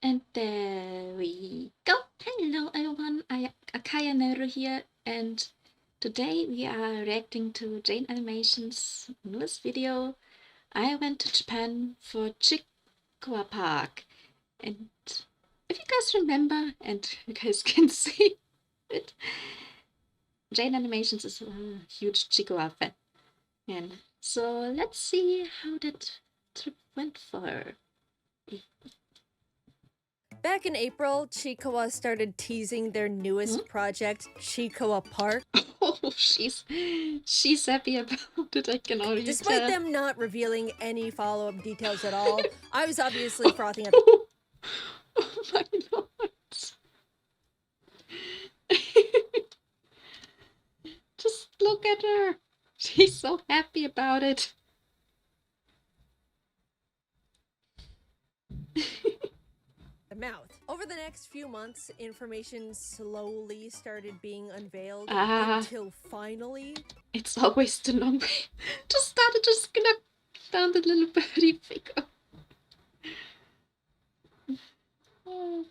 And there we go. Hello everyone, I Akaya Neru here, and today we are reacting to JaidenAnimations' newest video. I went to Japan for Chiikawa Park, and if you guys remember, and you guys can see it, JaidenAnimations is a huge Chiikawa fan. And so let's see how that trip went for her. Back in April, Chiikawa started teasing their newest project, Chiikawa Park. Oh, she's happy about it, I can already Despite tell. them not revealing any follow-up details at all, I was obviously frothing at Oh my lord. Just look at her. She's so happy about it. the mouth. Over the next few months, information slowly started being unveiled until finally... It's always the long way. Just started just gonna down the little birdie figure. Oh.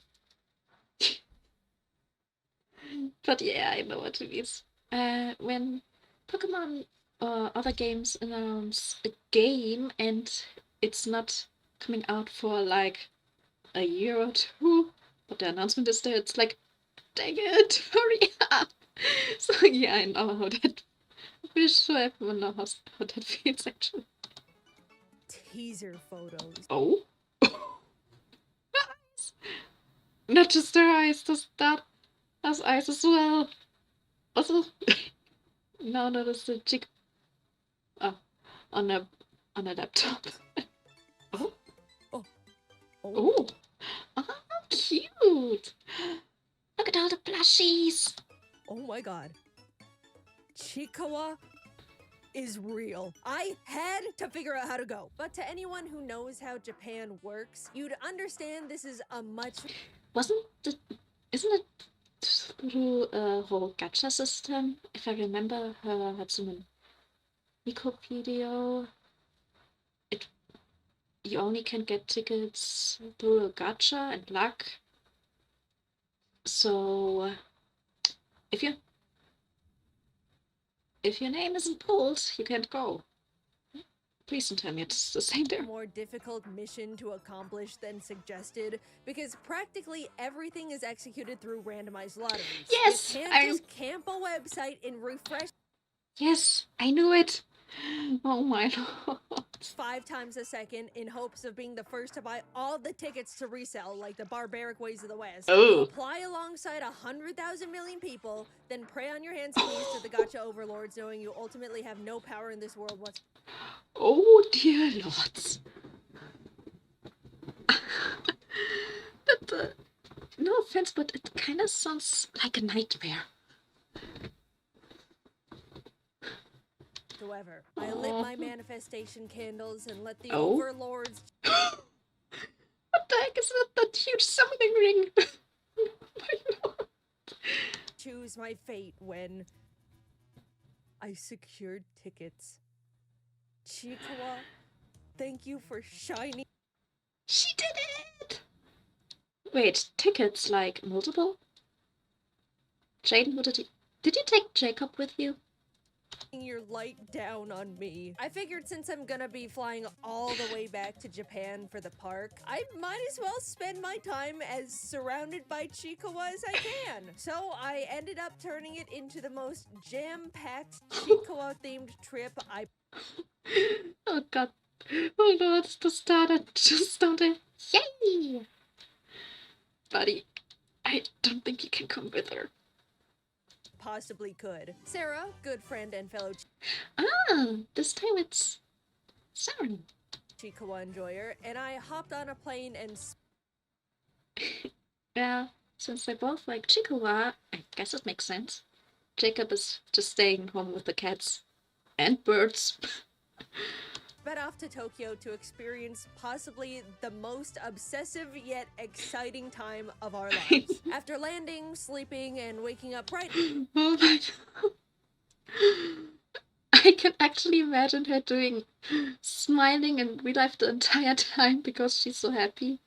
But yeah, I know what it is. When Pokemon or other games announce a game and it's not coming out for like a year or two, but the announcement is there, it's like, dang it, hurry up. So yeah, I know how that. I'm pretty sure everyone knows how that feels actually. Teaser photos. Oh? Not just their eyes, that has eyes as well. Also, now notice the chick. Oh, on a laptop. Oh. Oh. Oh. Oh, cute. Look at all the plushies. Oh my god. Chiikawa is real. I had to figure out how to go. But to anyone who knows how Japan works, you'd understand this is a much... Isn't it through a whole gacha system? If I remember her Hatsune Miku video, you only can get tickets through a gacha and luck. So if your name isn't pulled, you can't go. Please don't tell me it's the same there. More difficult mission to accomplish than suggested, because practically everything is executed through randomized lotteries. Yes, you can't just camp a website and refresh. Yes, I knew it. Oh my lord. 5 times a second in hopes of being the first to buy all the tickets to resell, like the barbaric ways of the West. Oh. You apply alongside 100,000 million people, then pray on your hands and knees to the gacha overlords, knowing you ultimately have no power in this world whatsoever. Oh dear lords. But no offense, but it kind of sounds like a nightmare. However, I lit my manifestation candles and let the overlords... What the heck is that huge summoning ring? choose my fate when I secured tickets. Chiikawa, thank you for shining. She did it! Wait, tickets like multiple? Jaiden, did you take Jacob with you? Your light down on me. I figured since I'm gonna be flying all the way back to Japan for the park, I might as well spend my time as surrounded by Chiikawa as I can. So I ended up turning it into the most jam-packed Chiikawa themed trip I... Oh god. Oh no, it's the start. I just started. Yay! Buddy, I don't think you can come with her. Possibly could. Sarah, good friend and fellow this time it's Sarah. Chiikawa enjoyer, and I hopped on a plane and... Well, since they both like Chiikawa, I guess it makes sense. Jacob is just staying home with the cats and birds. Sped off to Tokyo to experience possibly the most obsessive yet exciting time of our lives. After landing, sleeping, and waking up bright... Oh my god. I can actually imagine her smiling in real life the entire time because she's so happy.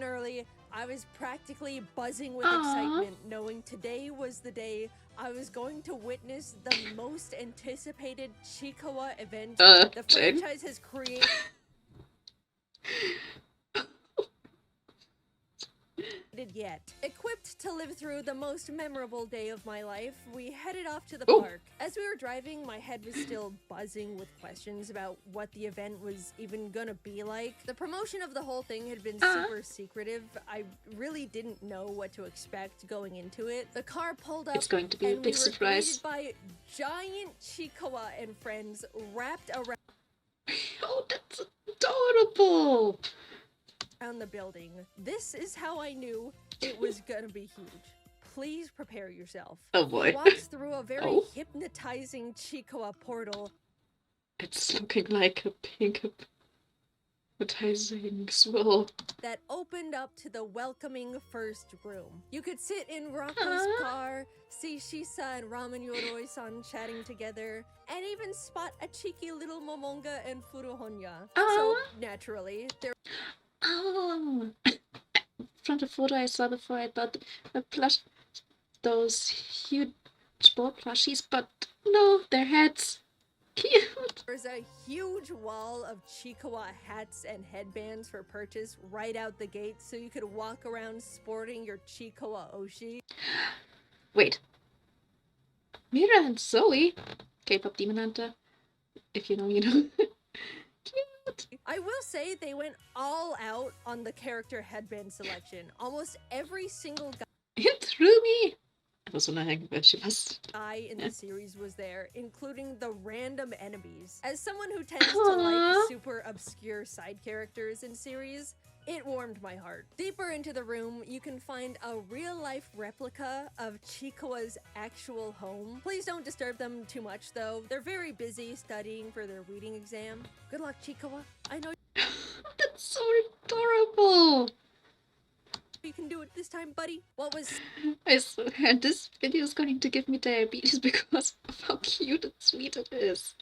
Early, I was practically buzzing with Aw. excitement, knowing today was the day I was going to witness the most anticipated Chiikawa event the Jaiden? franchise has created yet. Equipped to live through the most memorable day of my life, we headed off to the park. As we were driving, my head was still buzzing with questions about what the event was even gonna be like. The promotion of the whole thing had been super secretive. I really didn't know what to expect going into it. The car pulled up, It's going to be a and big we were surprise. greeted by giant Chiikawa and friends wrapped around Oh, that's adorable! the building. This is how I knew it was gonna be huge. Please prepare yourself. Oh boy. We walked through a very Oh. hypnotizing Chiikawa portal. It's looking like a pink hypnotizing swirl. That opened up to the welcoming first room. You could sit in Rako's car, see Shisa and Ramen Yoroi-san chatting together, and even spot a cheeky little Momonga and Furuhonya. Also, naturally, there Oh! From the photo I saw before, I thought the plush, those huge ball plushies, but no, their heads. Cute! there's a huge wall of Chiikawa hats and headbands for purchase right out the gate, so you could walk around sporting your Chiikawa Oshi. Wait. Mira and Zoe? K-pop Demon Hunter. If you know, you know. Cute! I will say they went all out on the character headband selection. Almost every single It threw me! I was wondering where she was. guy in the series was there, including the random enemies. As someone who tends to like super obscure side characters in series, it warmed my heart. Deeper into the room, you can find a real-life replica of Chiikawa's actual home. Please don't disturb them too much, though. They're very busy studying for their reading exam. Good luck, Chiikawa. I know That's so adorable! you can do it this time, buddy. What was I swear this video is going to give me diabetes because of how cute and sweet it is.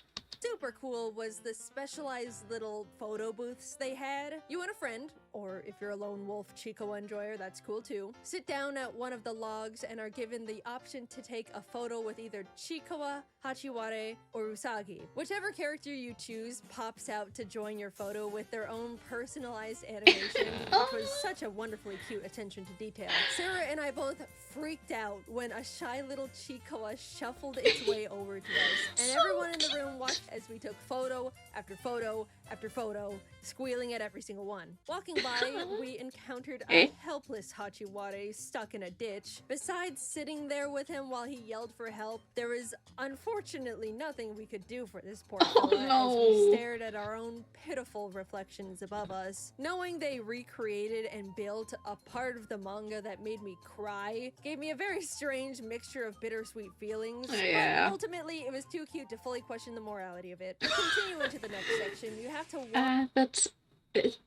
super cool was the specialized little photo booths they had. You and a friend, or if you're a lone wolf Chiikawa enjoyer, that's cool too, sit down at one of the logs and are given the option to take a photo with either Chiikawa, Hachiware, or Usagi. Whichever character you choose pops out to join your photo with their own personalized animation, which was such a wonderfully cute attention to detail. Sarah and I both freaked out when a shy little Chiikawa shuffled its way over to us, and everyone in the room watched as we took photo after photo after photo, squealing at every single one. Walking by, we encountered a helpless Hachiware stuck in a ditch. Besides sitting there with him while he yelled for help, there was unfortunately nothing we could do for this poor fella as we stared at our own pitiful reflections above us. Knowing they recreated and built a part of the manga that made me cry gave me a very strange mixture of bittersweet feelings. Yeah. But ultimately, it was too cute to fully question the morality of it. To continue into the next section, you have to But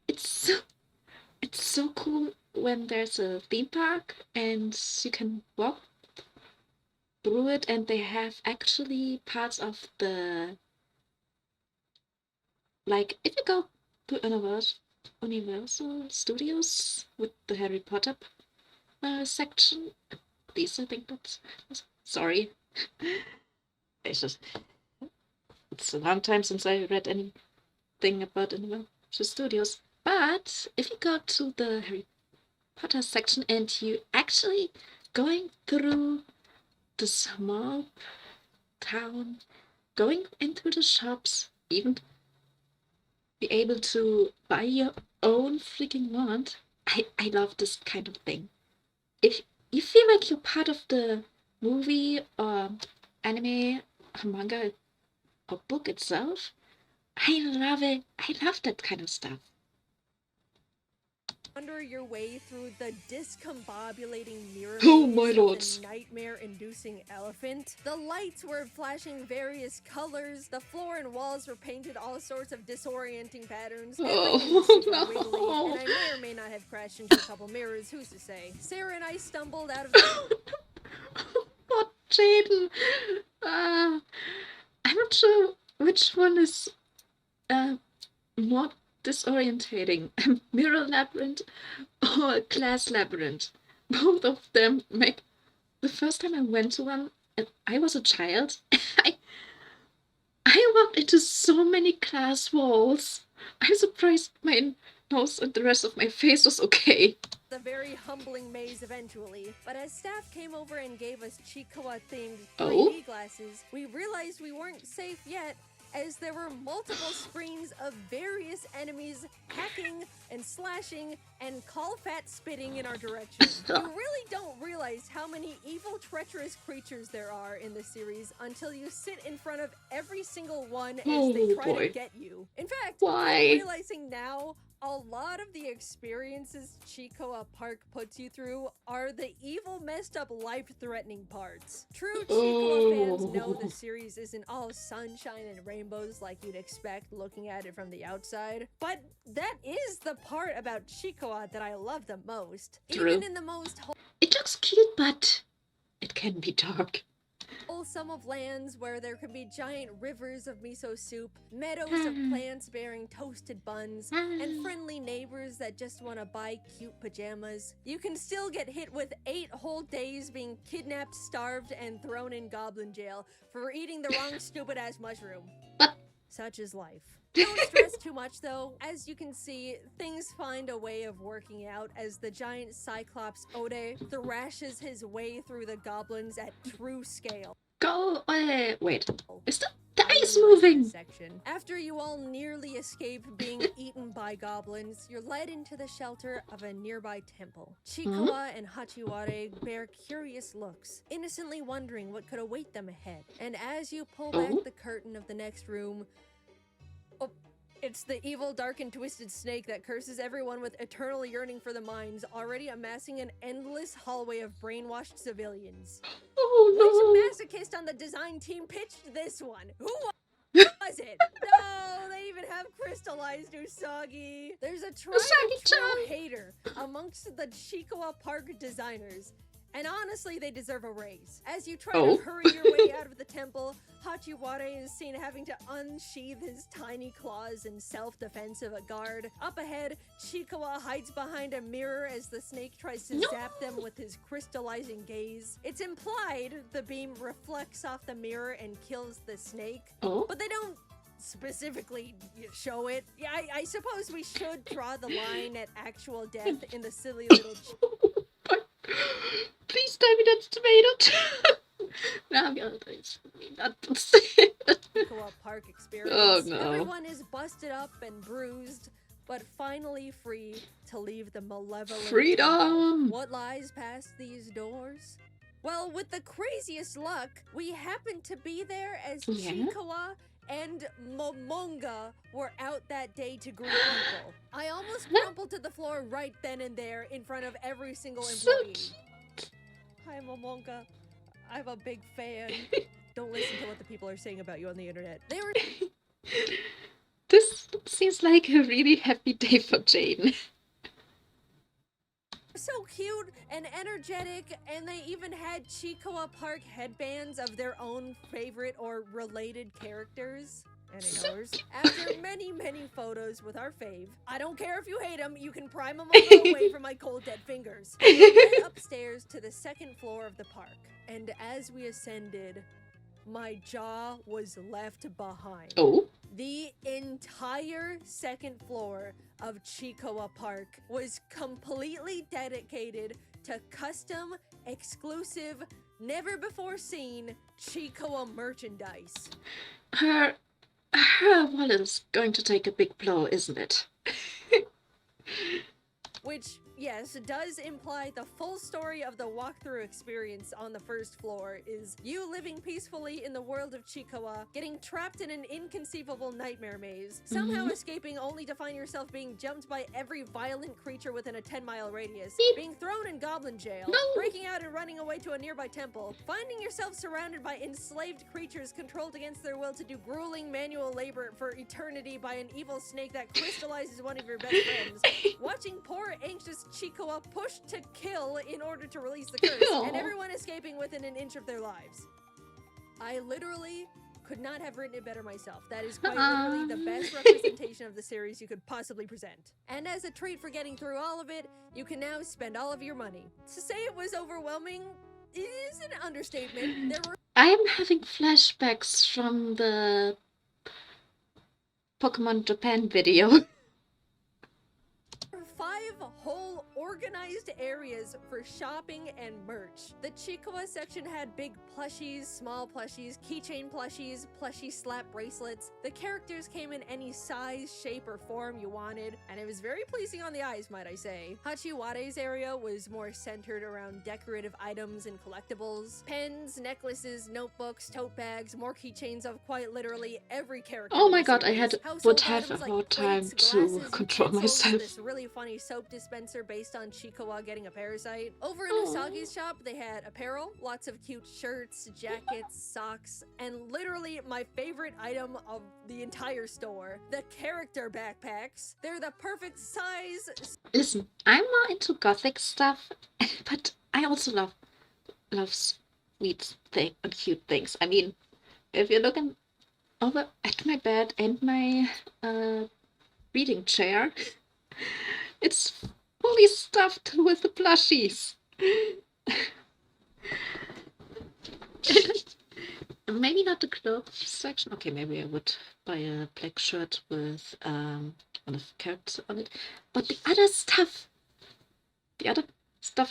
it's so cool when there's a theme park and you can walk through it, and they have actually parts of the, like, if you go to Universal Studios with the Harry Potter section, at least I think that's, sorry. It's a long time since I read anything about Universal Studios. But if you go to the Harry Potter section and you actually going through the small town, going into the shops, even be able to buy your own freaking wand. I love this kind of thing. If you feel like you're part of the movie or anime or manga or book itself, I love it. I love that kind of stuff. wander your way through the discombobulating mirror Oh maze my of lords. the nightmare-inducing elephant. The lights were flashing various colors. The floor and walls were painted all sorts of disorienting patterns. Everything was super wiggly, and I may or may not have crashed into a couple mirrors. Who's to say? Sarah and I stumbled out of the Oh, Jaiden. I'm not sure which one is more disorientating. A mirror labyrinth or a glass labyrinth. Both of them make the first time I went to one, and I was a child, I walked into so many glass walls. I'm surprised my nose and the rest of my face was okay. The very humbling maze eventually, but as staff came over and gave us Chiikawa themed 3D glasses, we realized we weren't safe yet, as there were multiple screens of various enemies hacking and slashing and call fat spitting in our direction. You really don't realize how many evil, treacherous creatures there are in the series until you sit in front of every single one as they try to get you. In fact, Why? I'm realizing now a lot of the experiences Chiikawa Park puts you through are the evil, messed up, life-threatening parts. True Chiikawa fans know the series isn't all sunshine and rainbows like you'd expect looking at it from the outside, but that is the part about Chiikawa that I love the most. True. Even in the most It looks cute, but it can be dark. wholesome of lands where there can be giant rivers of miso soup, meadows of plants bearing toasted buns, and friendly neighbors that just want to buy cute pajamas, you can still get hit with 8 whole days being kidnapped, starved, and thrown in goblin jail for eating the wrong stupid-ass mushroom. Such is life. Don't stress too much though. As you can see, things find a way of working out as the giant Cyclops Ode thrashes his way through the goblins at true scale. Go, wait, is the ice moving? Section. After you all nearly escape being eaten by goblins, you're led into the shelter of a nearby temple. Chiikawa and Hachiware bear curious looks, innocently wondering what could await them ahead. And as you pull back the curtain of the next room, it's the evil, dark, and twisted snake that curses everyone with eternal yearning for the mines, already amassing an endless hallway of brainwashed civilians. Which masochist on the design team pitched this one? Who was it? No, they even have crystallized Usagi. There's a tribe of true hater amongst the Chiikawa Park designers. And honestly, they deserve a raise. As you try to hurry your way out of the temple, Hachiware is seen having to unsheath his tiny claws in self-defense of a guard. Up ahead, Chiikawa hides behind a mirror as the snake tries to zap them with his crystallizing gaze. It's implied the beam reflects off the mirror and kills the snake, but they don't specifically show it. Yeah, I suppose we should draw the line at actual death in the silly little... Please tell me that's tomato. Now I'm gonna not Chiikawa Park experience. Oh no. Everyone is busted up and bruised, but finally free to leave the malevolent freedom. What lies past these doors? Well, with the craziest luck, we happened to be there as Chiikawa and Momonga were out that day to greet people. I almost crumpled to the floor right then and there in front of every single employee. Hi, Momonga. I'm a big fan. Don't listen to what the people are saying about you on the internet. They were... This seems like a really happy day for Jaiden. So cute and energetic, and they even had Chiikawa Park headbands of their own favorite or related characters. After many, many photos with our fave, I don't care if you hate him, you can pry Momonga away from my cold dead fingers. We went upstairs to the 2nd floor of the park, and as we ascended, my jaw was left behind. The entire 2nd floor of Chiikawa Park was completely dedicated to custom, exclusive, never-before-seen Chiikawa merchandise. Her wallet is going to take a big blow, isn't it? Which, yes, does imply the full story of the walkthrough experience on the 1st floor is you living peacefully in the world of Chiikawa, getting trapped in an inconceivable nightmare maze, somehow escaping only to find yourself being jumped by every violent creature within a 10-mile radius, being thrown in goblin jail, breaking out and running away to a nearby temple, finding yourself surrounded by enslaved creatures controlled against their will to do grueling manual labor for eternity by an evil snake that crystallizes one of your best friends, watching poor anxious Chiikawa pushed to kill in order to release the curse, and everyone escaping within an inch of their lives. I literally could not have written it better myself. That is quite literally the best representation of the series you could possibly present. And as a treat for getting through all of it, you can now spend all of your money. To say it was overwhelming is an understatement. There were I am having flashbacks from the Pokemon Japan video. 5 whole organized areas for shopping and merch. The Chiikawa section had big plushies, small plushies, keychain plushies, plushie slap bracelets. The characters came in any size, shape, or form you wanted, and it was very pleasing on the eyes, might I say. Hachiware's area was more centered around decorative items and collectibles. Pens, necklaces, notebooks, tote bags, more keychains of quite literally every character. Oh in my the god, I series. would Household have items a like hard time plates, to glasses, control utensils, myself. this really funny soap dispenser based on Chiikawa getting a parasite. Over in Oh. Usagi's shop, they had apparel, lots of cute shirts, jackets, socks, and literally my favorite item of the entire store, the character backpacks. They're the perfect size. Listen, I'm more into gothic stuff, but I also love sweet and cute things. I mean, if you're looking over at my bed and my reading chair, it's fully stuffed with the plushies. Maybe not the clothes section. Okay, maybe I would buy a black shirt with one of the characters on it. But the other stuff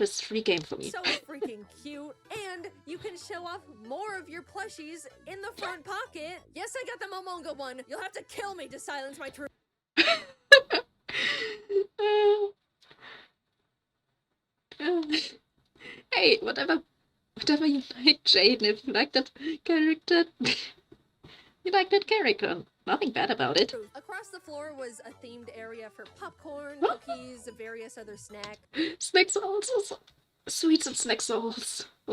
is free game for me. So freaking cute. And you can show off more of your plushies in the front pocket. Yes, I got the Momonga one. You'll have to kill me to silence my truth. Hey, whatever you like, Jaden. If you like that character, you like that character. Nothing bad about it. Across the floor was a themed area for popcorn, Huh? cookies, various other snacks. Snacks also. Sweets and snacks or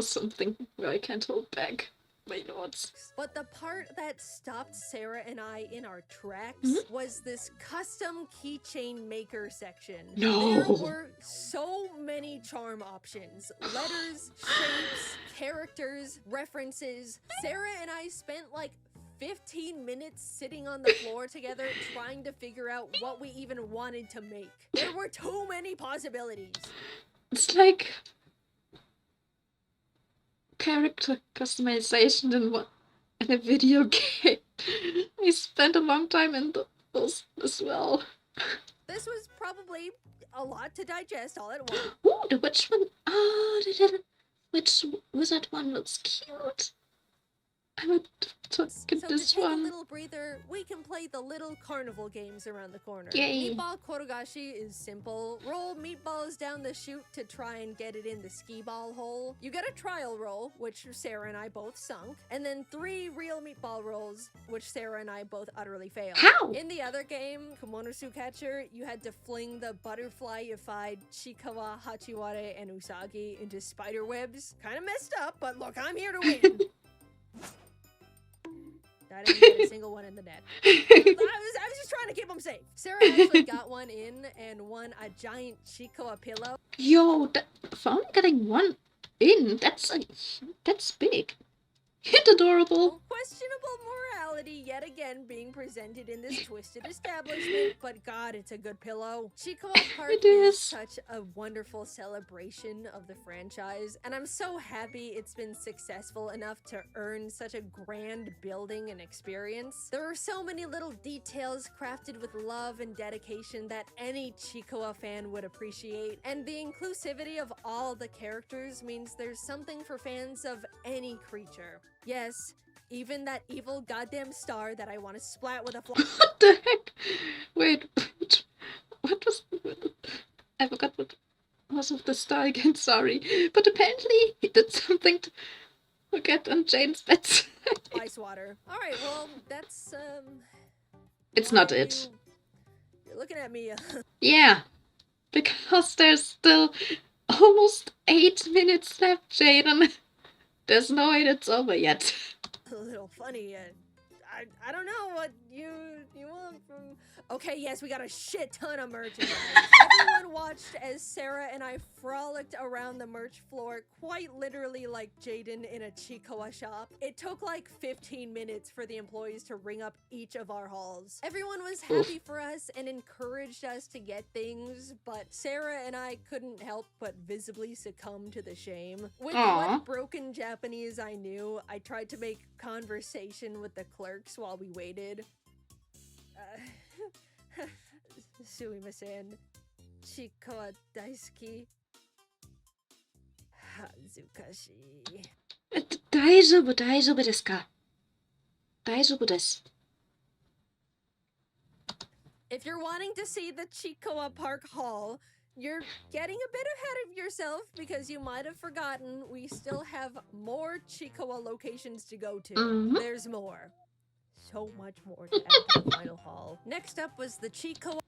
something where I can't hold back. My lords. But the part that stopped Sarah and I in our tracks Mhm. was this custom keychain maker section. No. There were so many charm options, letters, shapes, characters, references. Sarah and I spent like 15 minutes sitting on the floor together trying to figure out what we even wanted to make. There were too many possibilities. It's like character customization in a video game. I spent a long time in those as well. This was probably a lot to digest all at once. Ooh, the witch one. Oh, which wizard one looks cute. I would get So this to take one. a little breather, we can play the little carnival games around the corner. Yay. Meatball Korogashi is simple. Roll meatballs down the chute to try and get it in the skee ball hole. You get a trial roll, which Sarah and I both sunk, and then 3 real meatball rolls, which Sarah and I both utterly failed. How? In the other game, Komonosu Catcher, you had to fling the butterfly-ified Chiikawa, Hachiware, and Usagi into spider webs. Kind of messed up, but look, I'm here to win. I didn't get a single one in the net. I was just trying to keep them safe. Sarah actually got one in and won a giant Chiikawa pillow. Yo, for only getting one in, that's big. It's adorable. Questionable morality yet again being presented in this twisted establishment, but God, it's a good pillow. Chiikawa Park It is is. such a wonderful celebration of the franchise, and I'm so happy it's been successful enough to earn such a grand building and experience. There are so many little details crafted with love and dedication that any Chiikawa fan would appreciate, and the inclusivity of all the characters means there's something for fans of any creature. Yes, even that evil goddamn star that I want to splat with a fly. What the heck? Wait, what was... I forgot what was of the star again, sorry. But apparently he did something to get on Jane's bed. Ice water. Alright, well, that's, It's why not are it. You're looking at me, Yeah, because there's still almost 8 minutes left, Jaden. There's no way it's over yet. a little funny. I don't know what you want from. Okay, yes, we got a shit ton of merchandise. Everyone watched as Sarah and I frolicked around the merch floor, quite literally like Jaiden in a Chiikawa shop. It took like 15 minutes for the employees to ring up each of our halls. Everyone was happy for us and encouraged us to get things, but Sarah and I couldn't help but visibly succumb to the shame. With what broken Japanese I knew, I tried to make conversation with the clerks while we waited. Sumimasen. Chiikawa daisuki. Hazukashi. 大丈夫、大丈夫ですか？大丈夫です。If you're wanting to see the Chiikawa Park Hall, you're getting a bit ahead of yourself because you might have forgotten we still have more Chiikawa locations to go to. There's more. So much more to add to the final hall. Next up was the Chiikawa.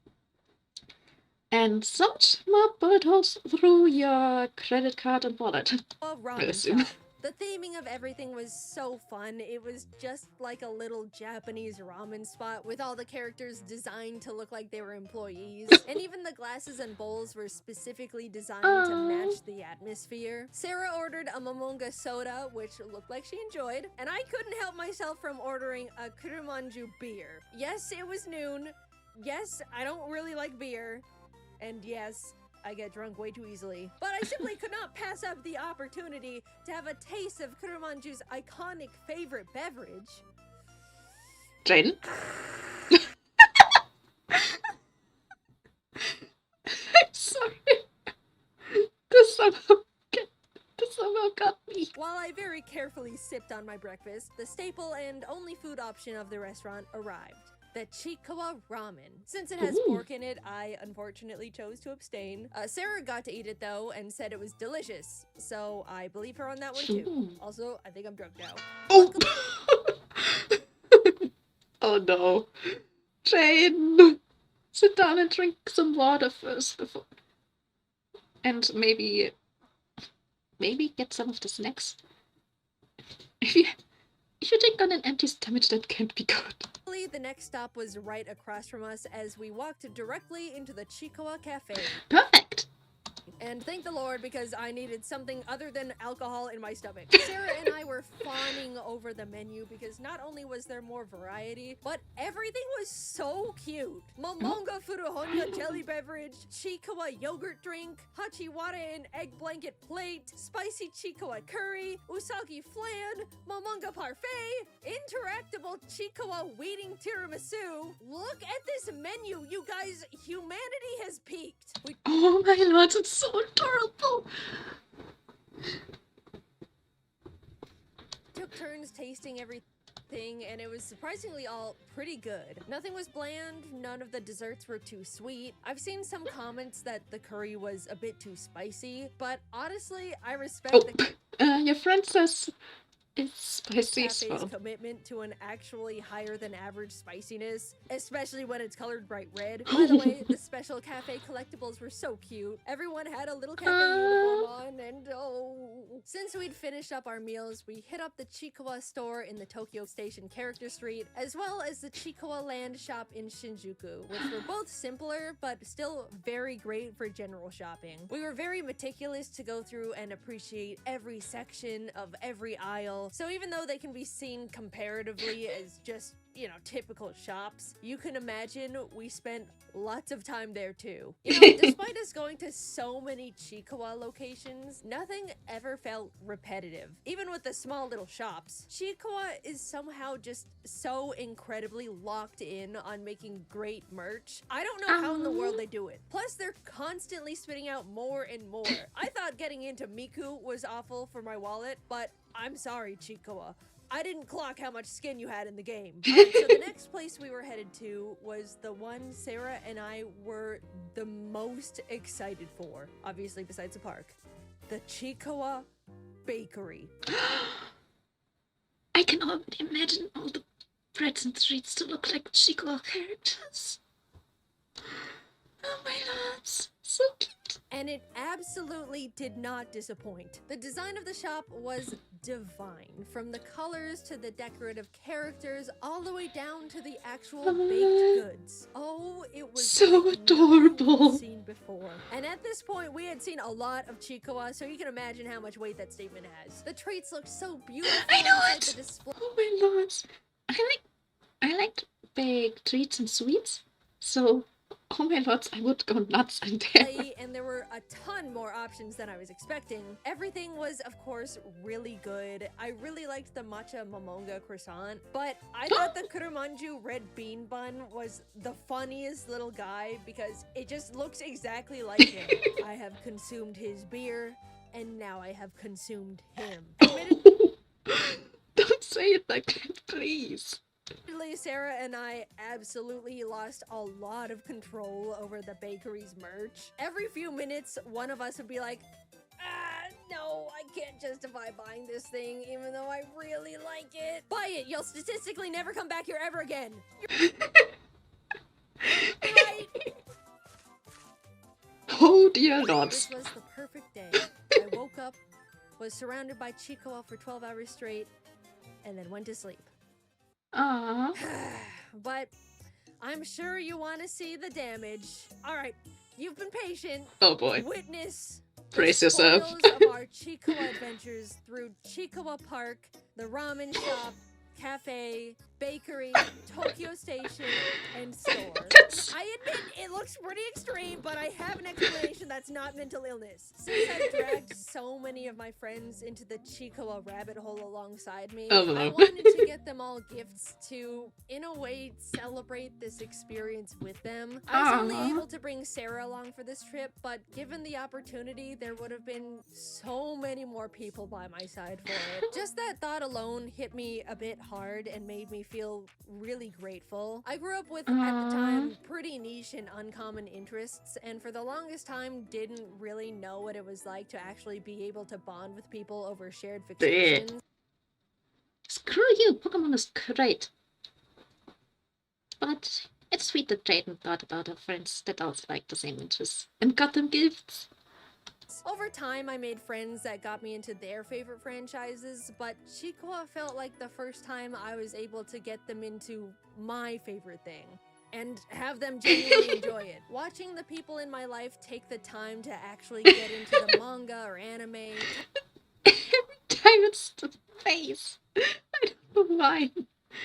And so much more bullet holes through your credit card and wallet. Ramen shop. The theming of everything was so fun. It was just like a little Japanese ramen spot with all the characters designed to look like they were employees. And even the glasses and bowls were specifically designed to match the atmosphere. Sarah ordered a Momonga soda, which looked like she enjoyed. And I couldn't help myself from ordering a Kurumanju beer. Yes, it was noon. Yes, I don't really like beer. And yes, I get drunk way too easily. But I simply could not pass up the opportunity to have a taste of Kurumanju's iconic favorite beverage. Jaiden? I'm sorry. This somehow got me. While I very carefully sipped on my breakfast, the staple and only food option of the restaurant arrived. The Chiikawa ramen. Since it has pork in it, I unfortunately chose to abstain. Sarah got to eat it though and said it was delicious, so I believe her on that one too. Also, I think I'm drunk now. Oh, oh no. Jaiden, sit down and drink some water first before. And maybe get some of the snacks. If you take on an empty stomach, that can't be good. The next stop was right across from us as we walked directly into the Chiikawa Cafe. Perfect! And thank the Lord because I needed something other than alcohol in my stomach. Sarah and I were fawning over the menu because not only was there more variety, but everything was so cute. Momonga Furuhonya jelly beverage, Chiikawa yogurt drink, Hachiwara and egg blanket plate, spicy Chiikawa curry, Usagi flan, Momonga parfait, interactable Chiikawa weeding tiramisu. Look at this menu, you guys. Humanity has peaked. Oh my lord, it's so adorable. Took turns tasting everything, and it was surprisingly all pretty good. Nothing was bland, none of the desserts were too sweet. I've seen some comments that the curry was a bit too spicy, but honestly, I respect your friend says it's spicy as well. Cafe's commitment to an actually higher than average spiciness, especially when it's colored bright red. By the way, the special cafe collectibles were so cute. Everyone had a little cafe uniform on, and since we'd finished up our meals, we hit up the Chiikawa store in the Tokyo Station Character Street, as well as the Chiikawa Land shop in Shinjuku, which were both simpler, but still very great for general shopping. We were very meticulous to go through and appreciate every section of every aisle. So even though they can be seen comparatively as just, you know, typical shops, you can imagine we spent lots of time there too. You know, despite us going to so many Chiikawa locations, nothing ever felt repetitive. Even with the small little shops, Chiikawa is somehow just so incredibly locked in on making great merch. I don't know how in the world they do it. Plus, they're constantly spitting out more and more. I thought getting into Miku was awful for my wallet, but I'm sorry, Chiikawa. I didn't clock how much skin you had in the game. Alright, so the next place we were headed to was the one Sarah and I were the most excited for, obviously besides the park. The Chiikawa Bakery. I can already imagine all the breads and treats to look like Chiikawa characters. Oh my lords, so cute. And it absolutely did not disappoint. The design of the shop was divine. From the colors to the decorative characters, all the way down to the actual baked goods. Oh, it was So like nothing adorable. we'd seen before. And at this point, we had seen a lot of Chiikawa, so you can imagine how much weight that statement has. The treats looked so beautiful I know inside it. the display. Oh my lord. I like baked treats and sweets. So, oh my lord, I would go nuts in there. And there were a ton more options than I was expecting. Everything was, of course, really good. I really liked the matcha momonga croissant, but I thought the kurumanju red bean bun was the funniest little guy because it just looks exactly like him. I have consumed his beer, and now I have consumed him. Don't say it like that, please. Sarah and I absolutely lost a lot of control over the bakery's merch. Every few minutes, one of us would be like, no, I can't justify buying this thing, even though I really like it. Buy it, you'll statistically never come back here ever again. Right? Oh dear lord. This was the perfect day. I woke up, was surrounded by Chiikawa for 12 hours straight, and then went to sleep. Aww. But I'm sure you want to see the damage. All right, you've been patient. Oh boy. Witness Brace yourself. of our Chiikawa adventures through Chiikawa Park, the ramen shop, cafe, bakery, Tokyo Station, and store. I admit it looks pretty extreme, but I have an explanation that's not mental illness. Since I've dragged so many of my friends into the Chiikawa rabbit hole alongside me, Oh, no. I wanted to get them all gifts to, in a way, celebrate this experience with them. I was only able to bring Sarah along for this trip, but given the opportunity, there would have been so many more people by my side for it. Just that thought alone hit me a bit hard and made me feel really grateful. I grew up with, at the time, pretty niche and uncommon interests, and for the longest time didn't really know what it was like to actually be able to bond with people over shared fixations. Screw you, Pokemon is great. But it's sweet that Jaiden thought about her friends that also like the same interests and got them gifts. Over time, I made friends that got me into their favorite franchises, but Chiikawa felt like the first time I was able to get them into my favorite thing and have them genuinely enjoy it. Watching the people in my life take the time to actually get into the manga or anime. Every time it's the face. I don't know why.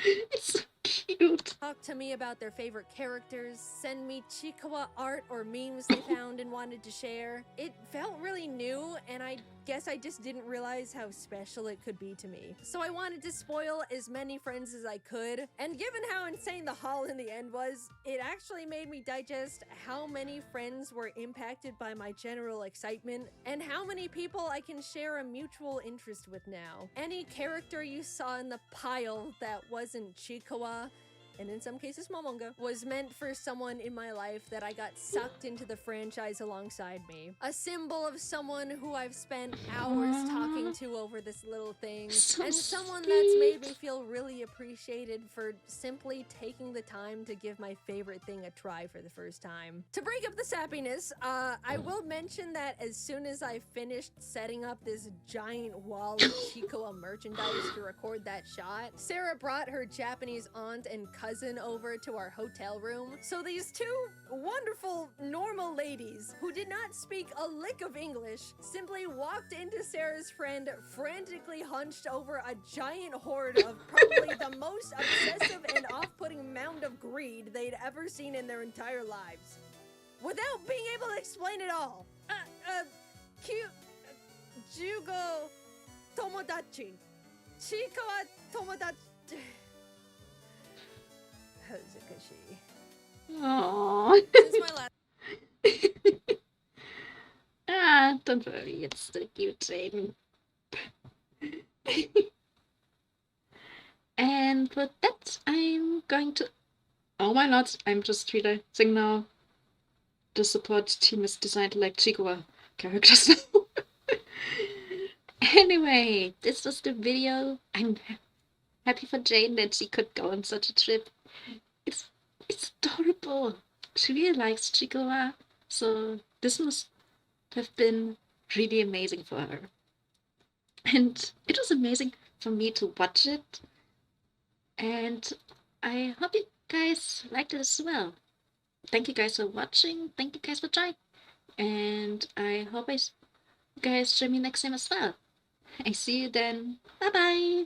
It's so cute. Talk to me about their favorite characters, send me Chiikawa art or memes they found and wanted to share. It felt really new, and I guess I just didn't realize how special it could be to me. So I wanted to spoil as many friends as I could, and given how insane the haul in the end was, it actually made me digest how many friends were impacted by my general excitement, and how many people I can share a mutual interest with now. Any character you saw in the pile that wasn't Chiikawa, and in some cases Momonga, was meant for someone in my life that I got sucked into the franchise alongside me. A symbol of someone who I've spent hours talking to over this little thing, So and someone sweet. that's made me feel really appreciated for simply taking the time to give my favorite thing a try for the first time. To break up the sappiness, I will mention that as soon as I finished setting up this giant wall of Chiikawa merchandise to record that shot, Sarah brought her Japanese aunt and cousin over to our hotel room. So these two wonderful, normal ladies who did not speak a lick of English simply walked into Sarah's friend frantically hunched over a giant hoard of probably the most obsessive and off-putting mound of greed they'd ever seen in their entire lives. Without being able to explain it all. Jugo Tomodachi. Chiikawa Tomodachi. Aww. Since my last Don't worry, it's still cute, Jaiden. And with that, I'm going to... Oh my lord, I'm just realizing now the support team is designed like Chiikawa characters now. Anyway, this was the video. I'm happy for Jane that she could go on such a trip. It's adorable. She really likes Chiikawa, so this must have been really amazing for her. and it was amazing for me to watch it. And I hope you guys liked it as well. Thank you guys for watching. Thank you guys for joining. And I hope you guys join me next time as well. I see you then. Bye bye.